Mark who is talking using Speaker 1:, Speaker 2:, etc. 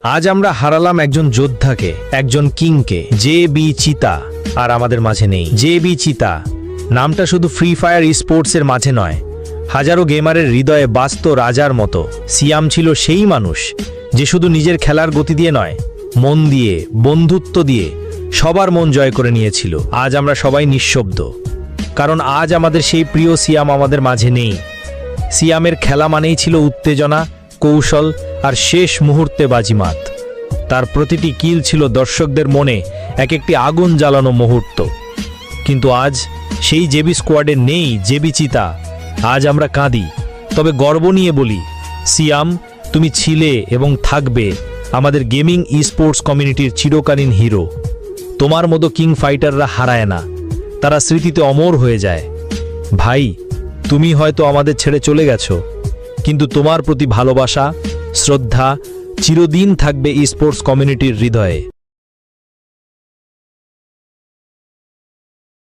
Speaker 1: আজ আমরা হারালাম একজন যোদ্ধাকে, একজন কিংকে। জে.বি. চিতা আর আমাদের মাঝে নেই। জে.বি. চিতা নামটা শুধু ফ্রি ফায়ার স্পোর্টসের মাঝে নয়, হাজারো গেমারের হৃদয়ে বাস্ত রাজার মতো। সিয়াম ছিল সেই মানুষ যে শুধু নিজের খেলার গতি দিয়ে নয়, মন দিয়ে, বন্ধুত্ব দিয়ে সবার মন জয় করে নিয়েছিল। আজ আমরা সবাই নিঃশব্দ, কারণ আজ আমাদের সেই প্রিয় সিয়াম আমাদের মাঝে নেই। সিয়ামের খেলা মানেই ছিল উত্তেজনা, কৌশল আর শেষ মুহূর্তে বাজিমাত। তার প্রতিটি কিল ছিল দর্শকদের মনে এক একটি আগুন জ্বালানো মুহূর্ত। কিন্তু আজ সেই জেবি স্কোয়াডে নেই জেবি চিতা। আজ আমরা কাঁদি, তবে গর্ব নিয়ে বলি, সিয়াম, তুমি ছিলে এবং থাকবে আমাদের গেমিং স্পোর্টস কমিউনিটির চিরকালীন হিরো। তোমার মতো কিং ফাইটাররা হারায় না, তারা স্মৃতিতে অমর হয়ে যায়। ভাই, তুমি হয়তো আমাদের ছেড়ে চলে গেছো, কিন্তু তোমার প্রতি ভালোবাসা, শ্রদ্ধা চিরদিন থাকবে স্পোর্টস কমিউনিটির হৃদয়ে।